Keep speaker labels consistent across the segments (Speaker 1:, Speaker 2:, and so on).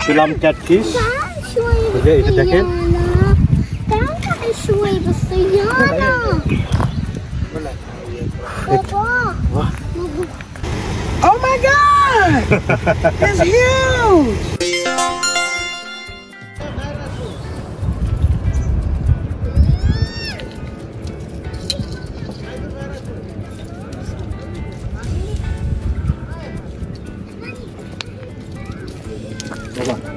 Speaker 1: পেলাম ক্যাটফিশ। এটা দেখেন,
Speaker 2: Oh my God! It's huge!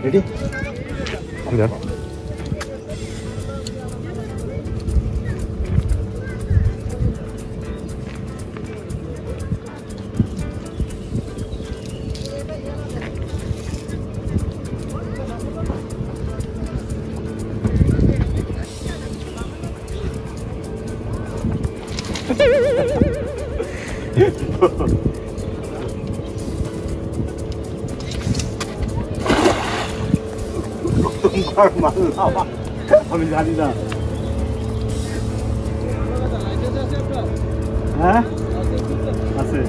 Speaker 1: Ready?
Speaker 3: Yeah.
Speaker 1: আমি জানি না। হ্যাঁ আছে।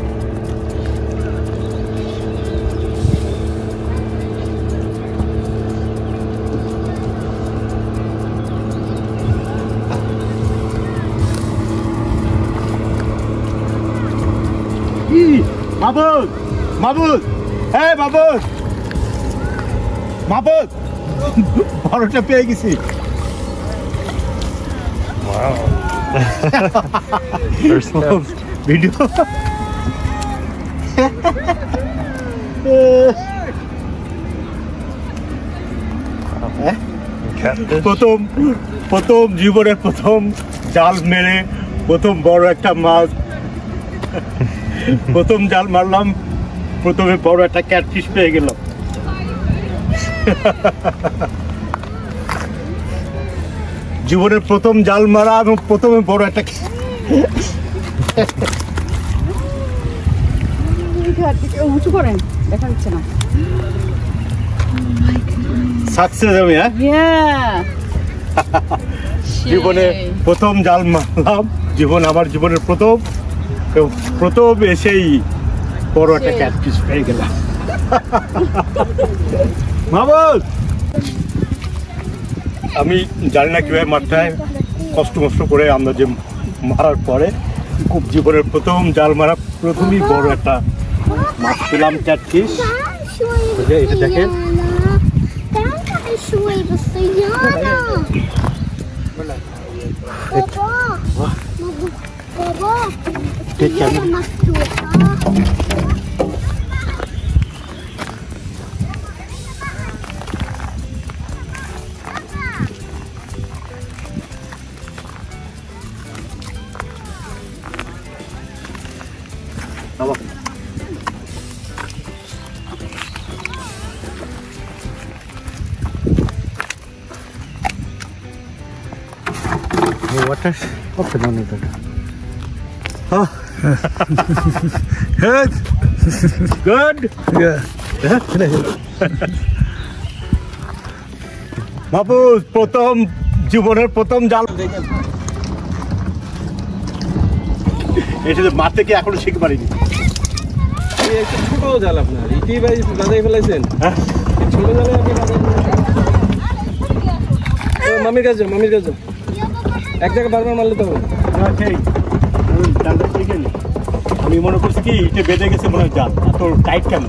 Speaker 1: মাহবুব, মাহবুব, হ্যাঁ মাহবুব, মাহবুব, বড়টা পেয়ে গেছি।
Speaker 3: Wow. First
Speaker 1: ভিডিও প্রথম জীবনের প্রথম জাল মেরে প্রথম বড় একটা মাছ, প্রথম জাল মারলাম, প্রথমে বড় একটা ক্যাটফিশ পেয়ে গেলাম। জীবনের প্রথম জাল মারা এবং প্রথমে বড় একটা
Speaker 2: উঁচু করেন, দেখা যাচ্ছে না।
Speaker 1: সাকসেস আমি, হ্যাঁ জীবনে প্রথম জাল মারলাম, আমার জীবনের প্রথম এসেই বড় একটা ক্যাটফিশ পেয়ে গেলাম। মাহবুব, আমি জানি না কিভাবে মারতে হয়, কষ্ট করে আমরা যে মারার পরে খুব জীবনের প্রথম জাল মারা, প্রথমেই বড় একটা মাছ পেলাম ক্যাটফিশ। এটা দেখেন, water open on it. Oh, good, good.
Speaker 3: Yeah.
Speaker 1: মাহবুব, প্রথম জীবনের প্রথম জাল। এটা মারতে কি এখনো শিখতে পারিনি।
Speaker 4: ছোট জাল আপনার ইটি বাজাই ফেলাইছেন, ছোট জালে মামির কাছে এক জায়গায় বারবার মারলে তো হবে।
Speaker 1: আমি মনে করছি কি এটা বেঁধে গেছে মনে হয় জাল, এত টাইট কেন?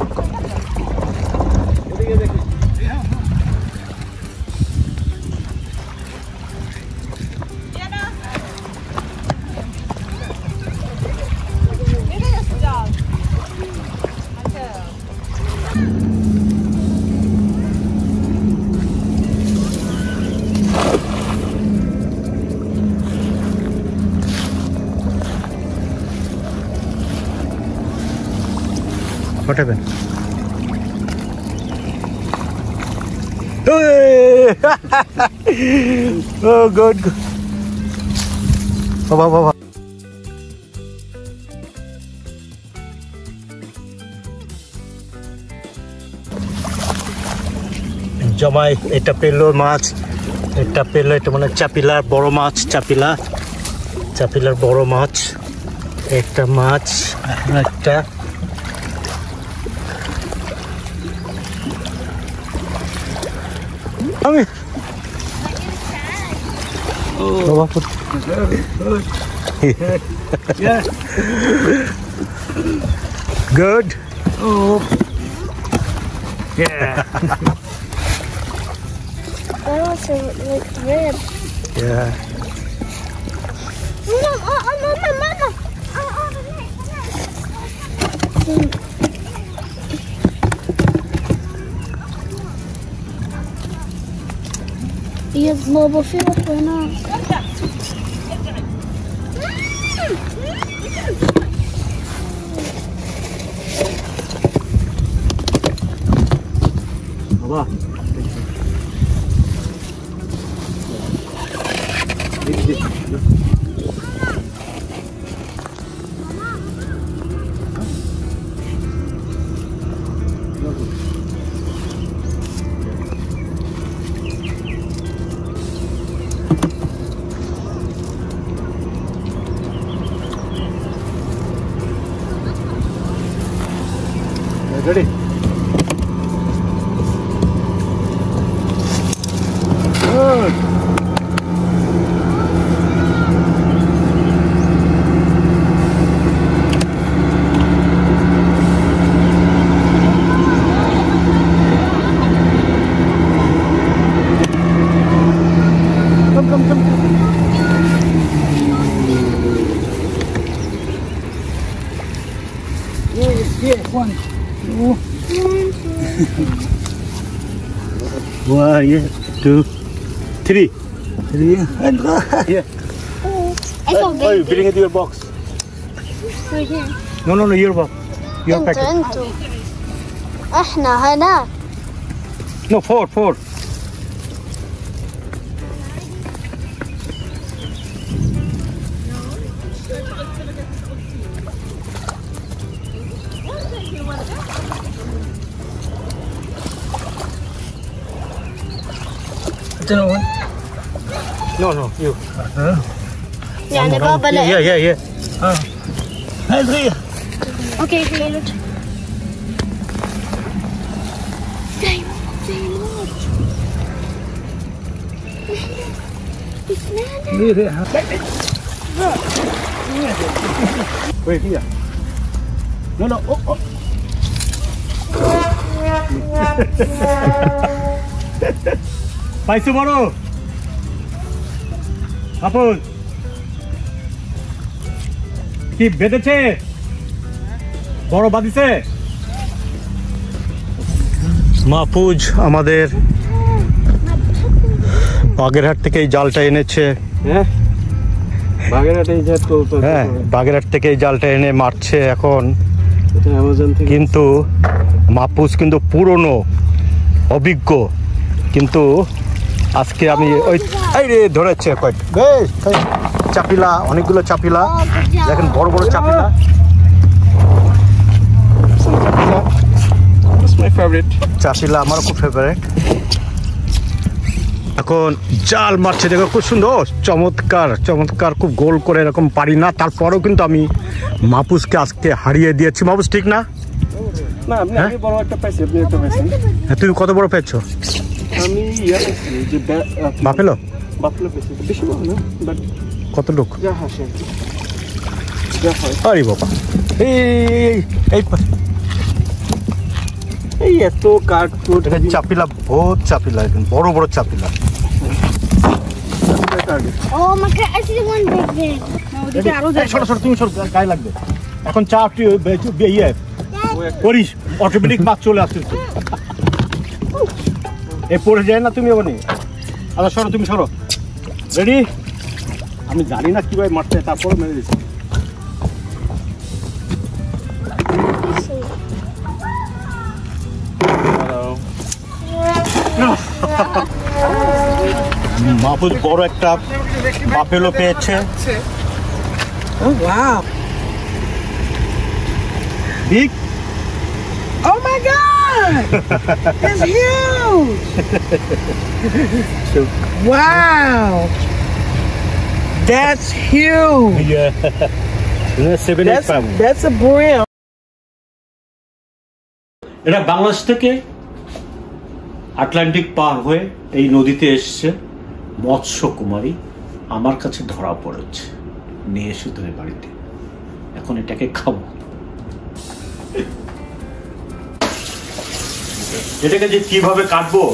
Speaker 3: What happened?
Speaker 1: Oh, good.
Speaker 3: Baba.
Speaker 1: জমাই এটা পেলো মাছ, এটা মানে চাপিলার বড় মাছ, চাপিলার বড় মাছ, একটা মাছ, একটা
Speaker 3: আমি বাবা
Speaker 1: Yeah.
Speaker 3: Good
Speaker 1: Yeah.
Speaker 5: That was like red.
Speaker 3: Yeah
Speaker 5: Mama. Yes, Bobo, feel what's going on.
Speaker 1: বাবা ready? Good. Come. One, yeah, 2, 3. Yeah.
Speaker 5: I saw
Speaker 1: Oh, you bring it to your box.
Speaker 5: right here.
Speaker 1: No, your box. Your packet.
Speaker 5: انتوا احنا هناك.
Speaker 1: No, 4. No, you.
Speaker 5: يعني بابا لا.
Speaker 1: Yeah.
Speaker 5: اوكي خلينا
Speaker 1: Wait here. No. Oh. পাইছো বড় আপন কি বেঁধেছে বড় বাঁধিছে মাহফুজ আমাদের বাগেরহাট থেকে এই জালটা এনেছে
Speaker 4: হ্যাঁ বাগেরহাটে এই জাত করতে
Speaker 1: হ্যাঁ বাগেরহাট থেকে এই জালটা এনে মারছে এখন
Speaker 4: এটা অ্যামাজন থেকে
Speaker 1: কিন্তু মাহফুজ কিন্তু পুরনো অভিজ্ঞ কিন্তু আজকে আমি ওই এই রে ধরেছে বেশ চাপিলা অনেকগুলো চাপিলা দেখেন বড় চাপিলা
Speaker 4: মাই ফেভারিট
Speaker 1: চাপিলা আমারও খুব ফেভারিট এখন জাল মারছে দেখো খুব সুন্দর চমৎকার খুব গোল করে এরকম পারি না তারপরেও কিন্তু আমি মাহফুজকে আজকে হারিয়ে দিয়েছি মাহফুজ ঠিক না
Speaker 4: না আপনি আমি বড় একটা পাইছি আপনি একটা পাইছেন
Speaker 1: তুমি কত বড় পেয়েছো
Speaker 4: আমি পাইছি যে
Speaker 1: বাফেলো
Speaker 4: পাইছি বেশি বড় না বাট
Speaker 1: কতটুকু
Speaker 4: যা হাসে যা হয়
Speaker 1: আরে বাবা এই
Speaker 4: এই এত কাঠকুট
Speaker 1: এটা চাপিলা বহুত চাপিলা একদম বড় চাপিলা
Speaker 5: Oh my god, I see the one back there.
Speaker 2: ওদিকে আরো যায়।
Speaker 1: ছোট তুমি ছোট গায়ে লাগবে এখন চাপটি ইয়ে করিস অটোমেটিক মাছ চলে আসছে এ পড়ে যায় না তুমি ওখানে আচ্ছা তুমি সরো রেডি আমি জানি না কিভাবে মারতে তারপরে মেরে দিচ্ছি মাহফুজ বড় একটা বাফেলো পেয়েছে
Speaker 2: Oh wow.
Speaker 1: Big
Speaker 2: Oh my god. It's huge. Wow. That's huge. That's a brim.
Speaker 1: এটা বাংলাদেশ থেকে আটলান্টিক পার হয়ে এই নদীতে এসছে মৎস্য কুমারী, আমার কাছে ধরা পড়েছে, নিয়ে এসে তুমি বাড়িতে। এখন এটাকে খাবো। এটাকে যে কিভাবে কাটবো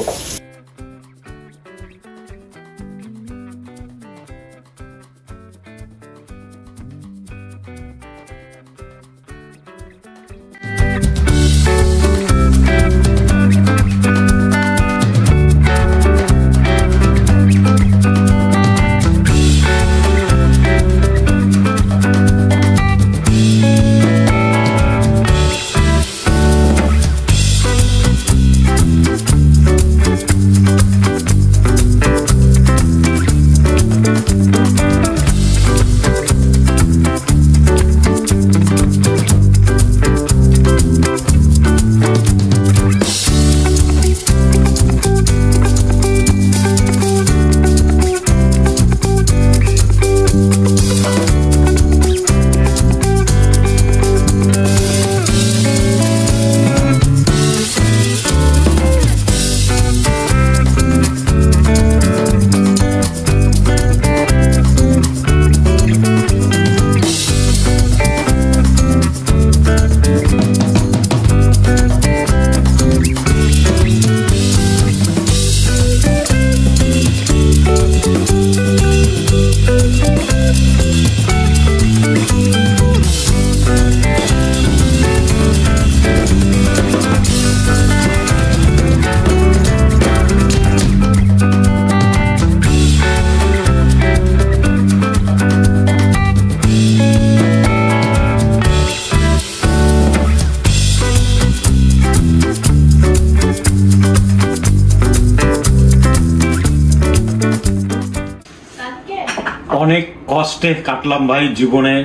Speaker 1: অনেক কষ্টে কাটলাম ভাই জীবনে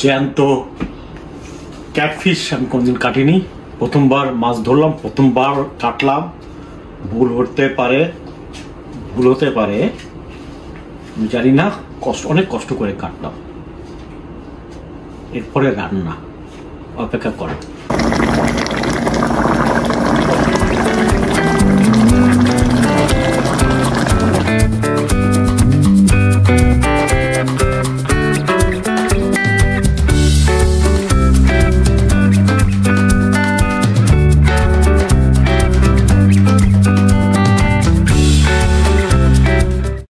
Speaker 1: জ্যান্ত ক্যাটফিশ আমি কোনদিন কাটিনি, প্রথমবার মাছ ধরলাম, প্রথমবার কাটলাম। ভুল হতে পারে আমি জানি না, অনেক কষ্ট করে কাটলাম। এরপরে রান্না, অপেক্ষা করো।